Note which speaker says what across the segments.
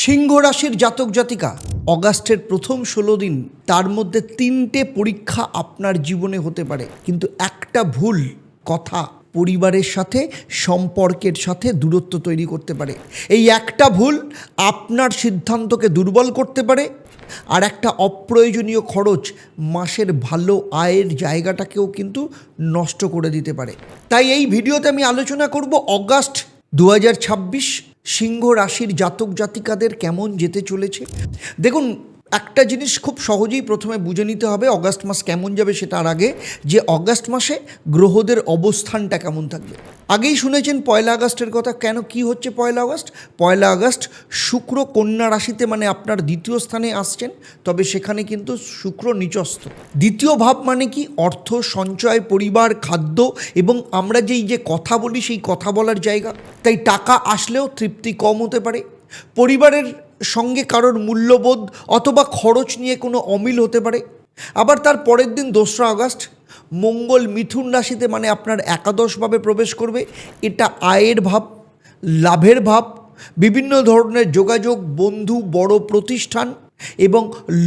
Speaker 1: সিংহ রাশির জাতক জাতিকা অগাস্টের প্রথম 16 দিন তার মধ্যে 3টে পরীক্ষা আপনার জীবনে হতে পারে, কিন্তু একটা ভুল কথা পরিবারের সাথে সম্পর্কের সাথে দূরত্ব তৈরি করতে পারে। এই একটা ভুল আপনার সিদ্ধান্তকে দুর্বল করতে পারে, আর একটা অপ্রয়োজনীয় খরচ মাসের ভালো আয়ের জায়গাটাকেও কিন্তু নষ্ট করে দিতে পারে। তাই এই ভিডিওতে আমি আলোচনা করব অগাস্ট 2026 সিংহ রাশির জাতক জাতিকাদের কেমন যেতে চলেছে। দেখুন, একটা জিনিস খুব সহজেই প্রথমে বুঝে নিতে হবে অগাস্ট মাস কেমন যাবে সেটার আগে, যে অগাস্ট মাসে গ্রহদের অবস্থানটা কেমন থাকবে। আগেই শুনেছেন 1 আগস্টের কথা। কেন, কি হচ্ছে 1 আগস্ট? 1 আগস্ট শুক্র কন্যা রাশিতে, মানে আপনার দ্বিতীয় স্থানে আসছেন, তবে সেখানে কিন্তু শুক্র নিচস্থ। দ্বিতীয় ভাব মানে কি? অর্থ, সঞ্চয়, পরিবার, খাদ্য এবং আমরা যে কথা বলি সেই কথা বলার জায়গা। তাই টাকা আসলেও তৃপ্তি কম হতে পারে। পরিবারের সঙ্গে কারোর মূল্যবোধ অথবা খরচ নিয়ে কোনো অমিল হতে পারে। আবার তার পরের দিন 2 আগস্ট মঙ্গল মিথুন রাশিতে, মানে আপনার একাদশভাবে প্রবেশ করবে। এটা আয়ের ভাব, লাভের ভাব, বিভিন্ন ধরনের যোগাযোগ, বন্ধু, বড় প্রতিষ্ঠান এবং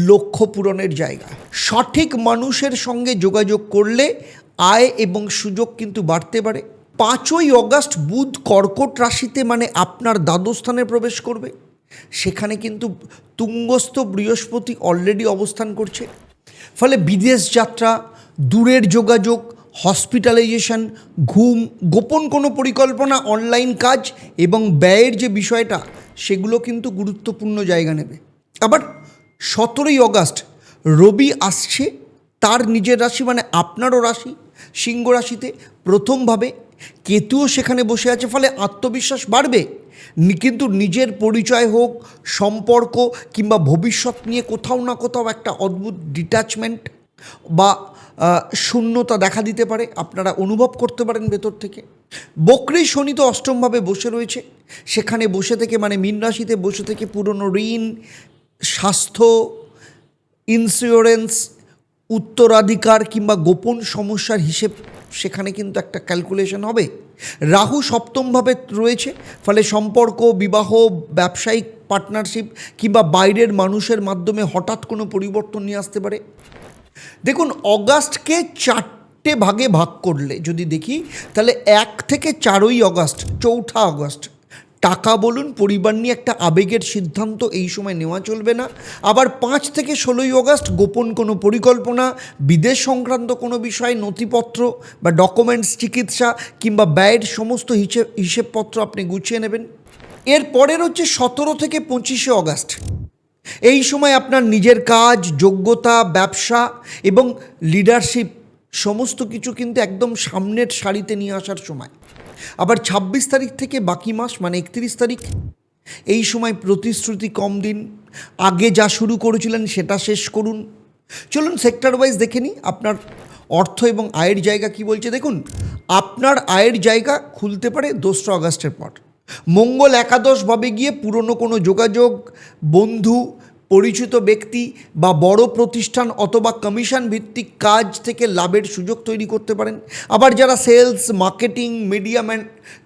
Speaker 1: লক্ষ্য পূরণের জায়গা। সঠিক মানুষের সঙ্গে যোগাযোগ করলে আয় এবং সুযোগ কিন্তু বাড়তে পারে। 5 আগস্ট বুধ কর্কট রাশিতে, মানে আপনার দ্বাদশস্থানে প্রবেশ করবে। সেখানে কিন্তু তুঙ্গস্থ বৃহস্পতি অলরেডি অবস্থান করছে। ফলে বিদেশ যাত্রা, দূরের যোগাযোগ, হসপিটালাইজেশন, ঘুম, গোপন কোনো পরিকল্পনা, অনলাইন কাজ এবং ব্যয়ের যে বিষয়টা, সেগুলো কিন্তু গুরুত্বপূর্ণ জায়গা নেবে। আবার 17 আগস্ট রবি আসছে তার নিজের রাশি, মানে আপনারও রাশি সিংহ রাশিতে প্রথমভাবে। কেতুও সেখানে বসে আছে, ফলে আত্মবিশ্বাস বাড়বে, কিন্তু নিজের পরিচয় হোক, সম্পর্ক কিংবা ভবিষ্যৎ নিয়ে কোথাও না কোথাও একটা অদ্ভুত ডিট্যাচমেন্ট বা শূন্যতা দেখা দিতে পারে, আপনারা অনুভব করতে পারেন ভেতর থেকে। বক্রী শনি তো অষ্টমভাবে বসে রয়েছে, সেখানে বসে থেকে, মানে মীন রাশিতে বসে থেকে পুরনো ঋণ, স্বাস্থ্য, ইন্স্যুরেন্স, উত্তরাধিকার কিংবা গোপন সমস্যার হিসেব সেখানে কিন্তু একটা ক্যালকুলেশন হবে। রাহু সপ্তমভাবে রয়েছে, ফলে সম্পর্ক, বিবাহ, ব্যবসায়িক পার্টনারশিপ কিংবা বাইরের মানুষের মাধ্যমে হঠাৎ কোনো পরিবর্তন নিয়ে আসতে পারে। দেখুন, অগাস্টকে 4টে ভাগে ভাগ করলে যদি দেখি, তাহলে 1 থেকে 4 আগস্ট, 4 আগস্ট টাকা বলুন, পরিবার নিয়ে একটা আবেগের সিদ্ধান্ত এই সময় নেওয়া চলবে না। আবার 5 থেকে 16 আগস্ট গোপন কোনো পরিকল্পনা, বিদেশ সংক্রান্ত কোনো বিষয়, নথিপত্র বা ডকুমেন্টস, চিকিৎসা কিংবা ব্যয়ের সমস্ত হিসেবপত্র আপনি গুছিয়ে নেবেন। এর পরের হচ্ছে 17 থেকে 25 আগস্ট। এই সময় আপনার নিজের কাজ, যোগ্যতা, ব্যবসা এবং লিডারশিপ সমস্ত কিছু কিন্তু একদম সামনের সারিতে নিয়ে আসার সময়। আবার 26 তারিখ থেকে বাকি মাস, মানে 31 তারিখ, এই সময় প্রতিশ্রুতি কম দিন। আগে যা শুরু করেছিলেন সেটা শেষ করুন। চলুন সেক্টর ওয়াইজ দেখে নিই আপনার অর্থ এবং আয়ের জায়গা কি বলছে। দেখুন, আপনার আয়ের জায়গা খুলতে পারে 2 আগস্টের পর। মঙ্গল একাদশভাবে গিয়ে পুরনো কোনো যোগাযোগ, বন্ধু, পরিচিত ব্যক্তি বা বড় প্রতিষ্ঠান অথবা কমিশন ভিত্তিক কাজ থেকে লাভের সুযোগ তৈরি করতে পারেন। আবার যারা সেলস, মার্কেটিং, মিডিয়া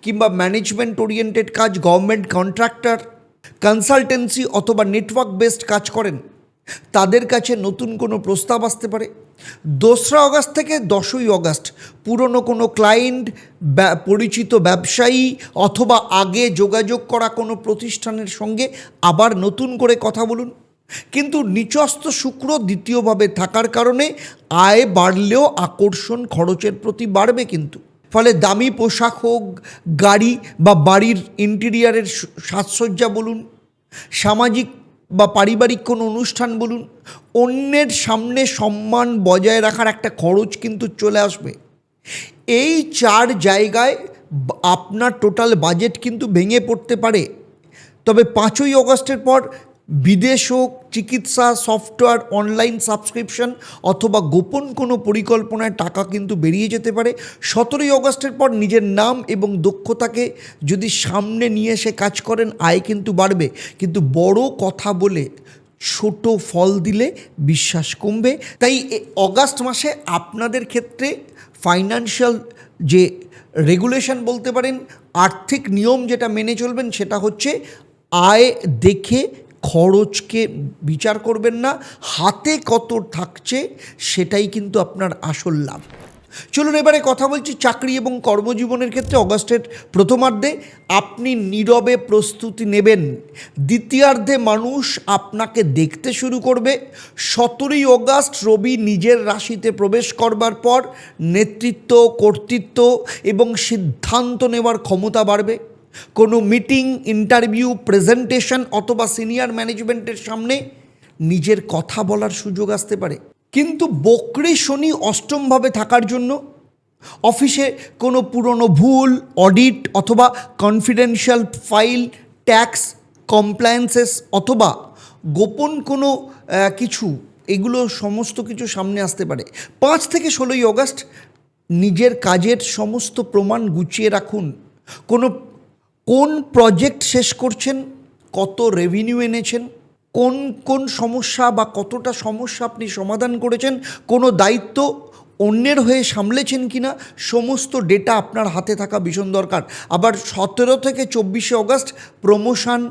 Speaker 1: কিংবা ম্যানেজমেন্ট ওরিয়েন্টেড কাজ, গভর্নমেন্ট কন্ট্রাক্টর, কনসালটেন্সি অথবা নেটওয়ার্ক বেসড কাজ করেন, তাদের কাছে নতুন কোনো প্রস্তাব আসতে পারে। 2 আগস্ট থেকে 10 আগস্ট পুরনো কোনো ক্লায়েন্ট, পরিচিত ব্যবসায়ী অথবা আগে যোগাযোগ করা কোনো প্রতিষ্ঠানের সঙ্গে আবার নতুন করে কথা বলুন। কিন্তু নিচস্থ শুক্র দ্বিতীয়ভাবে থাকার কারণে আয় বাড়লেও আকর্ষণ খরচের প্রতি বাড়বে কিন্তু। ফলে দামি পোশাক হোক, গাড়ি বা বাড়ির ইন্টেরিয়ারের সাজসজ্জা বলুন, সামাজিক বা পারিবারিক কোনো অনুষ্ঠান বলুন, অন্যের সামনে সম্মান বজায় রাখার একটা খরচ কিন্তু চলে আসবে। এই 4 জায়গায় আপনার টোটাল বাজেট কিন্তু ভেঙে পড়তে পারে। তবে 5 আগস্টের পর বিদেশ হোক, চিকিৎসা, সফটওয়্যার, অনলাইন সাবস্ক্রিপশন অথবা গোপন কোনো পরিকল্পনায় টাকা কিন্তু বেরিয়ে যেতে পারে। 17 আগস্টের পর নিজের নাম এবং দক্ষতাকে যদি সামনে নিয়ে এসে কাজ করেন, আয় কিন্তু বাড়বে। কিন্তু বড় কথা বলে ছোট ফল দিলে বিশ্বাস কমবে। তাই অগাস্ট মাসে আপনাদের ক্ষেত্রে ফাইন্যান্সিয়াল যে রেগুলেশন বলতে পারেন, আর্থিক নিয়ম যেটা মেনে চলবেন, সেটা হচ্ছে আয় দেখে খরচকে বিচার করবেন না, হাতে কত থাকছে সেটাই কিন্তু আপনার আসল লাভ। চলুন এবারে কথা বলছি চাকরি এবং কর্মজীবনের ক্ষেত্রে অগাস্টের প্রথমার্ধে আপনি নীরবে প্রস্তুতি নেবেন। দ্বিতীয়ার্ধে মানুষ আপনাকে দেখতে শুরু করবে। 17ই অগাস্ট রবি নিজের রাশিতে প্রবেশ করবার পর নেতৃত্ব, কর্তৃত্ব এবং সিদ্ধান্ত নেওয়ার ক্ষমতা বাড়বে। কোনো মিটিং, ইন্টারভিউ, প্রেজেন্টেশন অথবা সিনিয়র ম্যানেজমেন্টের সামনে নিজের কথা বলার সুযোগ আসতে পারে। কিন্তু বক্রী শনি অষ্টমভাবে থাকার জন্য অফিসে কোনো পুরনো ভুল, অডিট অথবা কনফিডেন্সিয়াল ফাইল, ট্যাক্স কমপ্লায়েন্সেস অথবা গোপন কোনো কিছু, এগুলো সমস্ত কিছু সামনে আসতে পারে। 5 থেকে 16ই অগাস্ট নিজের কাজের সমস্ত প্রমাণ গুছিয়ে রাখুন। কোন প্রজেক্ট শেষ করছেন, কত রেভিনিউ এনেছেন, কোন কোন সমস্যা বা কতটা সমস্যা আপনি সমাধান করেছেন, কোনো দায়িত্ব অন্যের হয়ে সামলেছেন কিনা, সমস্ত ডেটা আপনার হাতে থাকা ভীষণ দরকার। আবার 17 থেকে 24শে অগাস্ট প্রমোশন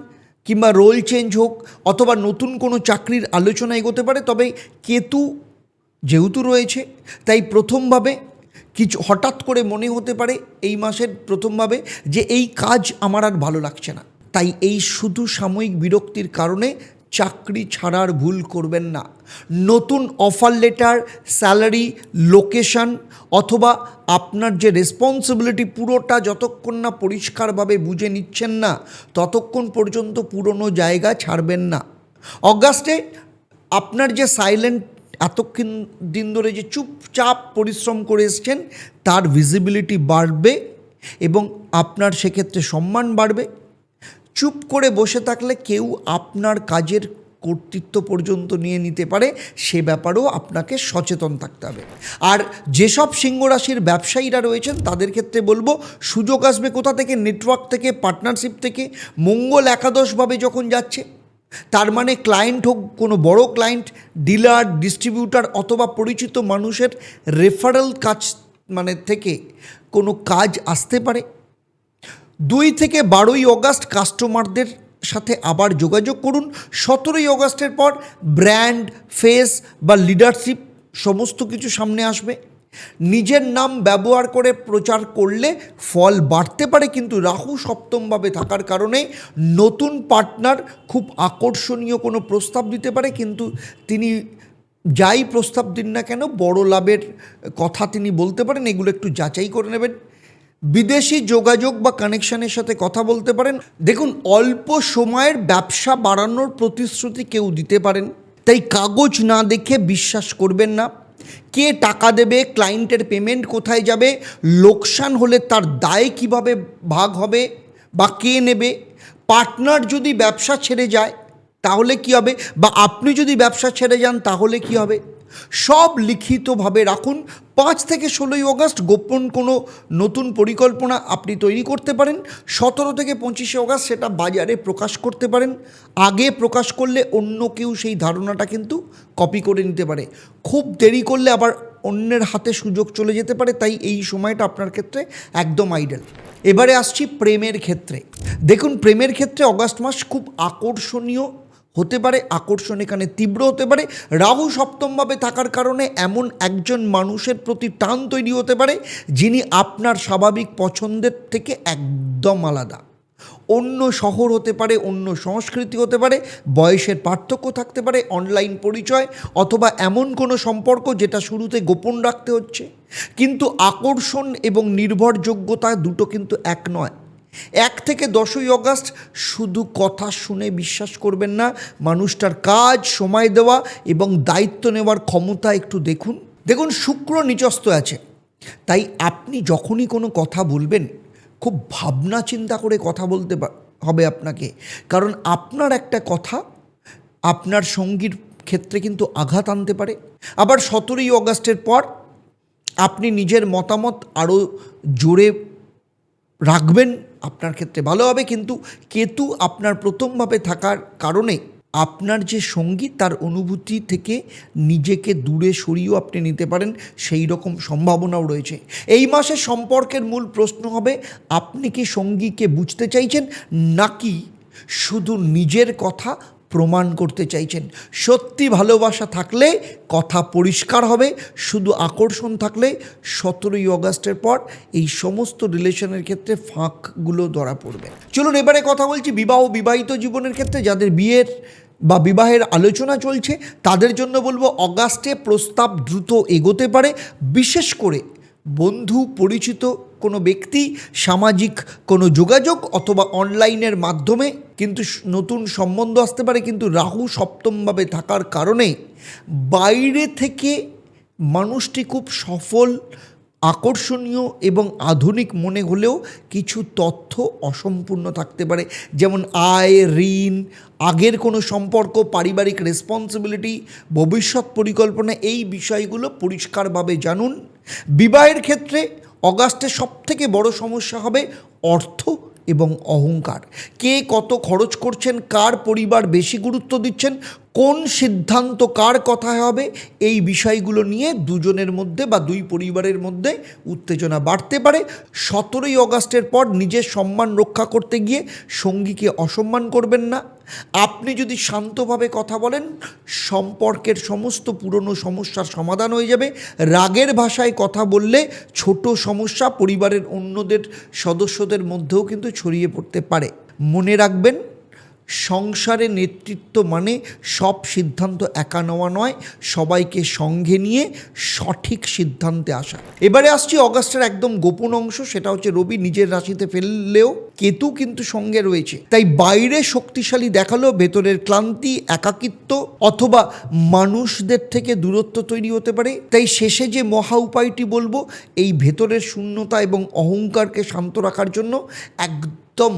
Speaker 1: কিংবা রোল চেঞ্জ হোক অথবা নতুন কোনো চাকরির আলোচনা এগোতে পারে। তবে কেতু যেহেতু রয়েছে তাই প্রথমভাবে কিছু হঠাৎ করে মনে হতে পারে এই মাসের প্রথমভাবে যে এই কাজ আমার আর ভালো লাগছে না। তাই এই শুধু সাময়িক বিরক্তির কারণে চাকরি ছাড়ার ভুল করবেন না। নতুন অফার লেটার, স্যালারি, লোকেশন অথবা আপনার যে রেসপন্সিবিলিটি পুরোটা যতক্ষণ না পরিষ্কারভাবে বুঝে নিচ্ছেন না ততক্ষণ পর্যন্ত পুরনো জায়গা ছাড়বেন না। অগাস্টে আপনার যে সাইলেন্ট এতক্ষণ দিন ধরে যে চুপচাপ পরিশ্রম করে এসছেন তার ভিজিবিলিটি বাড়বে এবং আপনার সেক্ষেত্রে সম্মান বাড়বে। চুপ করে বসে থাকলে কেউ আপনার কাজের কর্তৃত্ব পর্যন্ত নিয়ে নিতে পারে, সে ব্যাপারেও আপনাকে সচেতন থাকতে হবে। আর যেসব সিংহ রাশির ব্যবসায়ীরা রয়েছেন তাদের ক্ষেত্রে বলবো সুযোগ আসবে কোথা থেকে, নেটওয়ার্ক থেকে, পার্টনারশিপ থেকে। মঙ্গল একাদশভাবে যখন যাচ্ছে তার মানে ক্লায়েন্ট হোক, কোনো বড় ক্লায়েন্ট, ডিলার, ডিস্ট্রিবিউটার অথবা পরিচিত মানুষের রেফারেল কাজ থেকে কোনো কাজ আসতে পারে। 2 থেকে 12ই অগাস্ট কাস্টমারদের সাথে আবার যোগাযোগ করুন। 17ই অগাস্টের পর ব্র্যান্ড, ফেস বা লিডারশিপ সমস্ত কিছু সামনে আসবে। নিজের নাম ব্যবহার করে প্রচার করলে ফল বাড়তে পারে, কিন্তু রাহু সপ্তমভাবে থাকার কারণে নতুন পার্টনার খুব আকর্ষণীয় কোনো প্রস্তাব দিতে পারে, কিন্তু তিনি যাই প্রস্তাব দিন না কেন বড় লাভের কথা তিনি বলতে পারেন, এগুলো একটু যাচাই করে নেবেন। বিদেশি যোগাযোগ বা কানেকশানের সাথে কথা বলতে পারেন। দেখুন, অল্প সময়ের ব্যবসা বাড়ানোর প্রতিশ্রুতি কেউ দিতে পারেন, তাই কাগজ না দেখে বিশ্বাস করবেন না। কে টাকা দেবে, ক্লায়েন্টের পেমেন্ট কোথায় যাবে, লোকসান হলে তার দায় কিভাবে ভাগ হবে বা কে নেবে, পার্টনার যদি ব্যবসা ছেড়ে যায় তাহলে কি হবে, বা আপনি যদি ব্যবসা ছেড়ে যান তাহলে কি হবে, সব লিখিতভাবে রাখুন। 5 থেকে 16ই অগাস্ট গোপন কোনো নতুন পরিকল্পনা আপনি তৈরি করতে পারেন। 17 থেকে 25শে অগাস্ট সেটা বাজারে প্রকাশ করতে পারেন। আগে প্রকাশ করলে অন্য কেউ সেই ধারণাটা কিন্তু কপি করে নিতে পারে। খুব দেরি করলে আবার অন্যের হাতে সুযোগ চলে যেতে পারে, তাই এই সময়টা আপনার ক্ষেত্রে একদম আইডল। এবারে আসছি প্রেমের ক্ষেত্রে। দেখুন, প্রেমের ক্ষেত্রে অগাস্ট মাস খুব আকর্ষণীয় হতে পারে। আকর্ষণ এখানে তীব্র হতে পারে। রাহু সপ্তমভাবে থাকার কারণে এমন একজন মানুষের প্রতি টান তৈরি হতে পারে যিনি আপনার স্বাভাবিক পছন্দের থেকে একদম আলাদা। অন্য শহর হতে পারে, অন্য সংস্কৃতি হতে পারে, বয়সের পার্থক্য থাকতে পারে, অনলাইন পরিচয় অথবা এমন কোনো সম্পর্ক যেটা শুরুতে গোপন রাখতে হচ্ছে। কিন্তু আকর্ষণ এবং নির্ভরযোগ্যতা দুটো কিন্তু এক নয়। 1 থেকে 10ই অগাস্ট শুধু কথা শুনে বিশ্বাস করবেন না, মানুষটার কাজ, সময় দেওয়া এবং দায়িত্ব নেওয়ার ক্ষমতা একটু দেখুন। শুক্র নিচস্থ আছে, তাই আপনি যখনই কোনো কথা বলবেন খুব ভাবনা চিন্তা করে কথা বলতে হবে আপনাকে, কারণ আপনার একটা কথা আপনার সঙ্গীর ক্ষেত্রে কিন্তু আঘাত আনতে পারে। আবার 17ই অগাস্টের পর আপনি নিজের মতামত আরও জোরে রাখবেন, আপনার ক্ষেত্রে ভালো হবে। কিন্তু কেতু আপনার প্রথমভাবে থাকার কারণে আপনার যে সঙ্গী তার অনুভূতি থেকে নিজেকে দূরে সরিয়েও আপনি নিতে পারেন, সেই রকম সম্ভাবনাও রয়েছে। এই মাসে সম্পর্কের মূল প্রশ্ন হবে আপনি কি সঙ্গীকে বুঝতে চাইছেন নাকি শুধু নিজের কথা প্রমাণ করতে চাইছেন। সত্যি ভালোবাসা থাকলে কথা পরিষ্কার হবে, শুধু আকর্ষণ থাকলে 17ই অগাস্টের পর এই সমস্ত রিলেশনের ক্ষেত্রে ফাঁকগুলো ধরা পড়বে। চলুন এবারে কথা বলছি বিবাহিত জীবনের ক্ষেত্রে যাদের বিয়ের বা বিবাহের আলোচনা চলছে তাদের জন্য বলবো অগাস্টে প্রস্তাব দ্রুত এগোতে পারে। বিশেষ করে বন্ধু, পরিচিত কোনো ব্যক্তি, সামাজিক কোনো যোগাযোগ অথবা অনলাইনের মাধ্যমে কিন্তু নতুন সম্বন্ধ আসতে পারে। কিন্তু রাহু সপ্তমভাবে থাকার কারণে বাইরে থেকে মানুষটি খুব সফল, আকর্ষণীয় এবং আধুনিক মনে হলেও কিছু তথ্য অসম্পূর্ণ থাকতে পারে, যেমন আয়, ঋণ, আগের কোনো সম্পর্ক, পারিবারিক রেসপন্সিবিলিটি, ভবিষ্যৎ পরিকল্পনা, এই বিষয়গুলো পরিষ্কারভাবে জানুন। বিবাহের ক্ষেত্রে অগাস্টে সবথেকে বড় সমস্যা হবে অর্থ এবং অহংকার। কে কত খরচ করছেন, কার পরিবার বেশি গুরুত্ব দিচ্ছেন, কোন সিদ্ধান্ত কার কথায় হবে, এই বিষয়গুলো নিয়ে দুজনের মধ্যে বা দুই পরিবারের মধ্যে উত্তেজনা বাড়তে পারে। 17ই অগাস্টের পর নিজের সম্মান রক্ষা করতে গিয়ে সঙ্গীকে অসম্মান করবেন না। আপনি যদি শান্তভাবে কথা বলেন, সম্পর্কের সমস্ত পুরনো সমস্যার সমাধান হয়ে যাবে। রাগের ভাষায় কথা বললে ছোট সমস্যা পরিবারের অন্যদের সদস্যদের মধ্যেও কিন্তু ছড়িয়ে পড়তে পারে। মনে রাখবেন, সংসারে নেতৃত্ব মানে সব সিদ্ধান্ত একা নেওয়া নয়, সবাইকে সঙ্গে নিয়ে সঠিক সিদ্ধান্তে আসা। এবারে আসছি অগাস্টের একদম গোপন অংশ, সেটা হচ্ছে রবি নিজের রাশিতে ফেললেও কেতু কিন্তু সঙ্গে রয়েছে। তাই বাইরে শক্তিশালী দেখালেও ভেতরের ক্লান্তি, একাকিত্ব অথবা মানুষদের থেকে দূরত্ব তৈরি হতে পারে। তাই শেষে যে মহা উপায়টি বলবো, এই ভেতরের শূন্যতা এবং অহংকারকে শান্ত রাখার জন্য একদম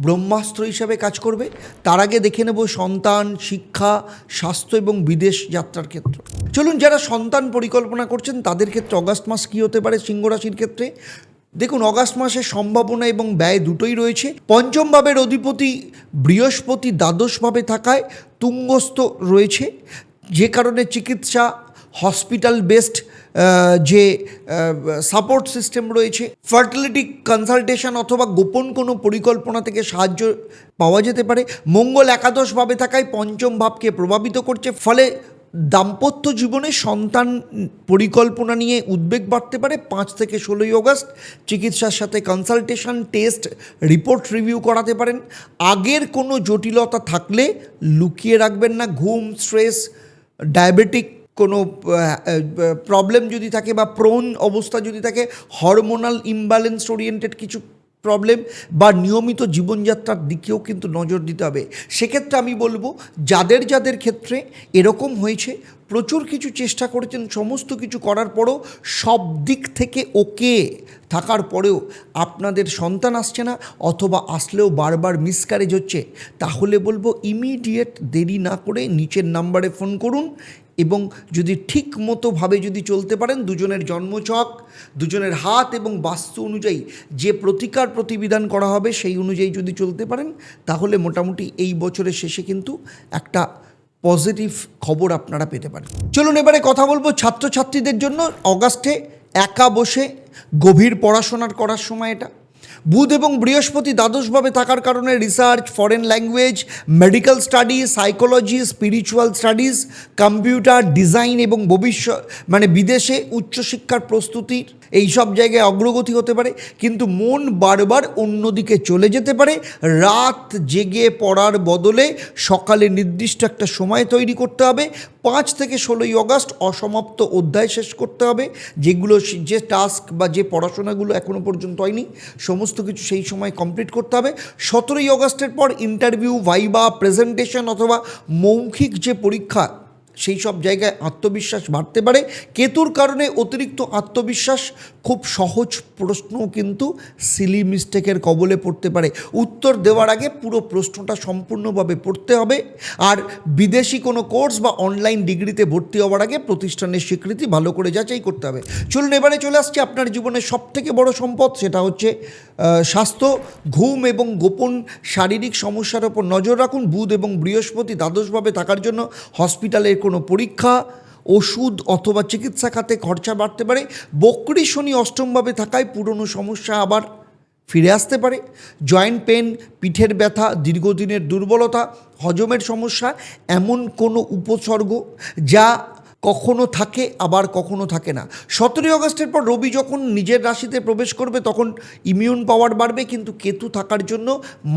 Speaker 1: ব্রহ্মাস্ত্র হিসাবে কাজ করবে। তার আগে দেখে নেব সন্তান, শিক্ষা, স্বাস্থ্য এবং বিদেশ যাত্রার ক্ষেত্র। চলুন, যারা সন্তান পরিকল্পনা করছেন তাদের ক্ষেত্রে অগাস্ট মাস কী হতে পারে সিংহ রাশির ক্ষেত্রে। দেখুন, অগাস্ট মাসে সম্ভাবনা এবং ব্যয় দুটোই রয়েছে। পঞ্চম ভাবের অধিপতি বৃহস্পতি দ্বাদশভাবে থাকায় তুঙ্গস্থ রয়েছে, যে কারণে চিকিৎসা, হসপিটাল বেসড যে সাপোর্ট সিস্টেম রয়েছে, ফার্টিলিটি কনসালটেশন অথবা গোপন কোনো পরিকল্পনা থেকে সাহায্য পাওয়া যেতে পারে। মঙ্গল একাদশভাবে থাকায় পঞ্চম ভাবকে প্রভাবিত করছে, ফলে দাম্পত্য জীবনে সন্তান পরিকল্পনা নিয়ে উদ্বেগ বাড়তে পারে। 5 থেকে 16ই অগাস্ট চিকিৎসার সাথে কনসালটেশন, টেস্ট, রিপোর্ট রিভিউ করাতে পারেন। আগের কোনো জটিলতা থাকলে লুকিয়ে রাখবেন না। ঘুম, স্ট্রেস, ডায়াবেটিক কোনো প্রবলেম যদি থাকে বা প্রোন অবস্থা যদি থাকে, হরমোনাল ইমব্যালেন্স ওরিয়েন্টেড কিছু প্রবলেম বা নিয়মিত জীবনযাত্রার দিকেও কিন্তু নজর দিতে হবে। সেক্ষেত্রে আমি বলবো, যাদের ক্ষেত্রে এরকম হয়েছে, প্রচুর কিছু চেষ্টা করেছেন, সমস্ত কিছু করার পরও সব দিক থেকে ওকে থাকার পরেও আপনাদের সন্তান আসছে না অথবা আসলেও বারবার মিসক্যারেজ হচ্ছে, তাহলে বলবো ইমিডিয়েট দেরি না করে নিচের নাম্বারে ফোন করুন এবং যদি ঠিক মতোভাবে যদি চলতে পারেন, দুজনের জন্মছক, দুজনের হাত এবং বাস্তু অনুযায়ী যে প্রতিবিধান করা হবে সেই অনুযায়ী যদি চলতে পারেন, তাহলে মোটামুটি এই বছরের শেষে কিন্তু একটা পজিটিভ খবর আপনারা পেতে পারেন। চলুন এবারে কথা বলবো ছাত্রছাত্রীদের জন্য। অগাস্টে একা বসে গভীর পড়াশোনা করার সময় এটা। বুধ এবং বৃহস্পতি দ্বাদশভাবে থাকার কারণে research, foreign language, medical studies, psychology, spiritual studies, computer, design এবং ভবিষ্যৎ বিদেশে উচ্চশিক্ষার প্রস্তুতির এইসব জায়গায় অগ্রগতি হতে পারে। কিন্তু মন বারবার অন্যদিকে চলে যেতে পারে। রাত জেগে পড়ার বদলে সকালে নির্দিষ্ট একটা সময় তৈরি করতে হবে। 5 থেকে 16ই অগাস্ট অসমাপ্ত অধ্যায় শেষ করতে হবে, যেগুলো যে টাস্ক বা যে পড়াশোনাগুলো এখনও পর্যন্ত হয়নি সমস্ত কিছু সেই সময় কমপ্লিট করতে হবে। 17ই অগাস্টের পর ইন্টারভিউ, ভাইবা, প্রেজেন্টেশন অথবা মৌখিক যে পরীক্ষা, সেই সব জায়গায় আত্মবিশ্বাস বাড়তে পারে। কেতুর কারণে অতিরিক্ত আত্মবিশ্বাস, খুব সহজ প্রশ্নও কিন্তু সিলি মিস্টেকের কবলে পড়তে পারে। উত্তর দেওয়ার আগে পুরো প্রশ্নটা সম্পূর্ণভাবে পড়তে হবে। আর বিদেশি কোনো কোর্স বা অনলাইন ডিগ্রিতে ভর্তি হওয়ার আগে প্রতিষ্ঠানের স্বীকৃতি ভালো করে যাচাই করতে হবে। চলুন এবারে চলে আসছি আপনার জীবনের সবথেকে বড় সম্পদ, সেটা হচ্ছে স্বাস্থ্য, ঘুম এবং গোপন শারীরিক সমস্যার ওপর নজর রাখুন। বুধ এবং বৃহস্পতি দ্বাদশভাবে থাকার জন্য হসপিটালের কোনো পরীক্ষা, ওষুধ অথবা চিকিৎসা খাতে খরচা বাড়তে পারে। বক্রী শনি অষ্টমভাবে থাকায় পুরনো সমস্যা আবার ফিরে আসতে পারে। জয়েন্ট পেন, পিঠের ব্যথা, দীর্ঘদিনের দুর্বলতা, হজমের সমস্যা, এমন কোনো উপসর্গ যা কখনো থাকে আবার কখনো থাকে না। 17 আগস্টের পর রবি যখন নিজের রাশিতে প্রবেশ করবে তখন ইমিউন পাওয়ার বাড়বে, কিন্তু কেতু থাকার জন্য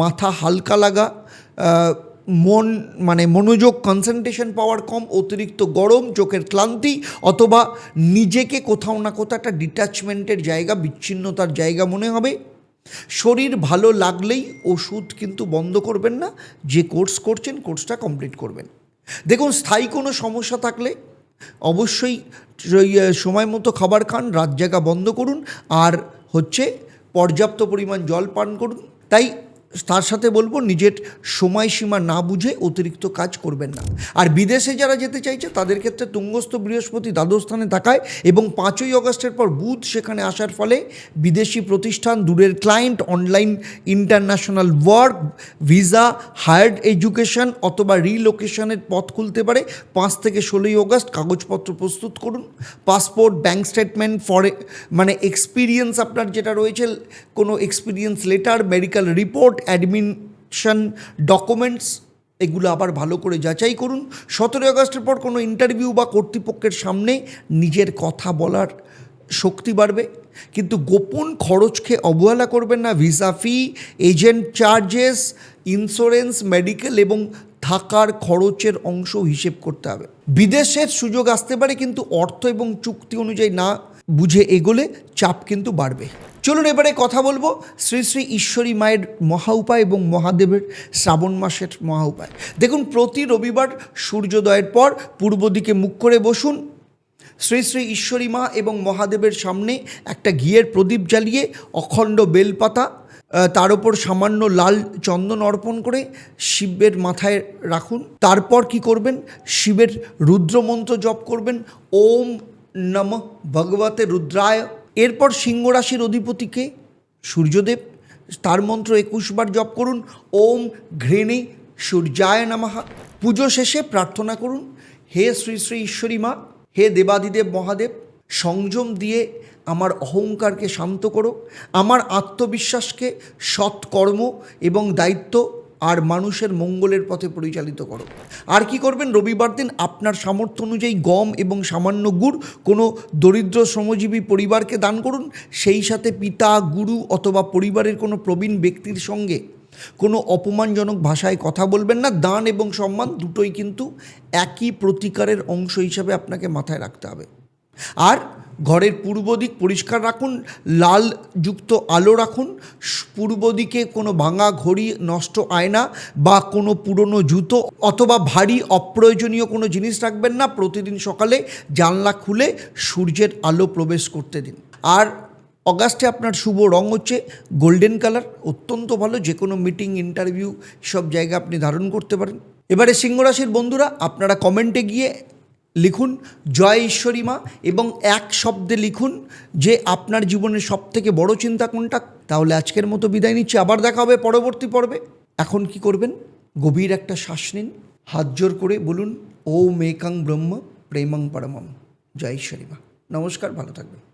Speaker 1: মাথা হালকা লাগা, মনোযোগ কনসেন্ট্রেশন পাওয়ার কম, অতিরিক্ত গরম, চোখের ক্লান্তি, অথবা নিজেকে কোথাও না কোথাও একটা ডিট্যাচমেন্টের জায়গা, বিচ্ছিন্নতার জায়গা মনে হবে। শরীর ভালো লাগলেই ওষুধ কিন্তু বন্ধ করবেন না, যে কোর্স করছেন কোর্সটা কমপ্লিট করবেন। দেখুন, স্থায়ী কোনো সমস্যা থাকলে অবশ্যই সময় মতো খাবার খান, রাত জাগা বন্ধ করুন, আর পর্যাপ্ত পরিমাণ জল পান করুন। তাই তার সাথে বলবো, নিজের সময়সীমা না বুঝে অতিরিক্ত কাজ করবেন না। আর বিদেশে যারা যেতে চাইছে তাদের ক্ষেত্রে তুঙ্গস্থ বৃহস্পতি দ্বাদশ স্থানে থাকায় এবং 5ই আগস্টের পর বুধ সেখানে আসার ফলে বিদেশি প্রতিষ্ঠান, দূরের client, online international work, visa, higher education অথবা রিলোকেশনের পথ খুলতে পারে। 5 থেকে 16ই আগস্ট কাগজপত্র প্রস্তুত করুন, পাসপোর্ট, ব্যাঙ্ক স্টেটমেন্ট, এক্সপিরিয়েন্স আপনার যেটা রয়েছে, কোনো experience letter, medical report, admission documents, এগুলো আবার ভালো করে যাচাই করুন। 17 আগস্টের পর কোনো ইন্টারভিউ বা কর্তৃপক্ষের সামনে নিজের কথা বলার শক্তি বাড়বে, কিন্তু গোপন খরচকে অবহেলা করবেন না। ভিসা ফি, এজেন্ট চার্জেস, ইন্স্যুরেন্স, মেডিকেল এবং থাকার খরচের অংশ হিসেব করতে হবে। বিদেশের সুযোগ আসতে পারে, কিন্তু অর্থ এবং চুক্তি অনুযায়ী না বুঝে এগোলে চাপ কিন্তু বাড়বে। চলুন এবারে কথা বলবো শ্রী শ্রী ঈশ্বরী মায়ের মহা উপায় এবং মহাদেবের শ্রাবণ মাসের মহা উপায়। দেখুন, প্রতি রবিবার সূর্যোদয়ের পর পূর্ব দিকে মুখ করে বসুন, শ্রী শ্রী ঈশ্বরী মা এবং মহাদেবের সামনে একটা ঘিয়ের প্রদীপ জ্বালিয়ে অখণ্ড বেলপাতা, তার ওপর সামান্য লাল চন্দন অর্পণ করে শিবের মাথায় রাখুন। তারপর কি করবেন, শিবের রুদ্রমন্ত্র জপ করবেন, ওম নমঃ ভগবতে রুদ্রায়। এরপর সিংহ রাশির অধিপতিকে সূর্যদেব, তার মন্ত্র 21 বার জপ করুন, ওম ঘৃণী সূর্যায় নমঃ। পুজো শেষে প্রার্থনা করুন, হে শ্রী শ্রী ঈশ্বরী মা, হে দেবাদিদেব মহাদেব, সংযম দিয়ে আমার অহংকারকে শান্ত করো, আমার আত্মবিশ্বাসকে সৎকর্ম এবং দায়িত্ব আর মানুষের মঙ্গলের পথে পরিচালিত করো। আর কি করবেন, রবিবার দিন আপনার সামর্থ্য অনুযায়ী গম এবং সামান্য গুড় কোনো দরিদ্র শ্রমজীবী পরিবারকে দান করুন। সেই সাথে পিতা, গুরু অথবা পরিবারের কোনো প্রবীণ ব্যক্তির সঙ্গে কোনো অপমানজনক ভাষায় কথা বলবেন না। দান এবং সম্মান দুটোই কিন্তু একই প্রতিকারের অংশ হিসাবে আপনাকে মাথায় রাখতে হবে। আর ঘরের পূর্ব দিক পরিষ্কার রাখুন, লালযুক্ত আলো রাখুন। পূর্ব দিকে কোনো ভাঙা ঘড়ি, নষ্ট আয়না বা কোনো পুরনো জুতো অথবা ভারী অপ্রয়োজনীয় কোনো জিনিস রাখবেন না। প্রতিদিন সকালে জানলা খুলে সূর্যের আলো প্রবেশ করতে দিন। আর অগাস্টে আপনার শুভ রং গোল্ডেন কালার, অত্যন্ত ভালো, যে কোনো মিটিং, ইন্টারভিউ সব জায়গা আপনি ধারণ করতে পারেন। এবারে সিংহ রাশির বন্ধুরা, আপনারা কমেন্টে গিয়ে লিখুন জয় ঈশ্বরী মা এবং এক শব্দে লিখুন যে আপনার জীবনের সবথেকে বড় চিন্তা কোনটা। তাহলে আজকের মতো বিদায় নিচ্ছি, আবার দেখা হবে পরবর্তী পর্বে। এখন কি করবেন, গভীর একটা শ্বাস নিন, হাত জোর করে বলুন ওম একাং ব্রহ্ম প্রেমং পরমম। জয় ঈশ্বরী মা। নমস্কার, ভালো থাকবেন।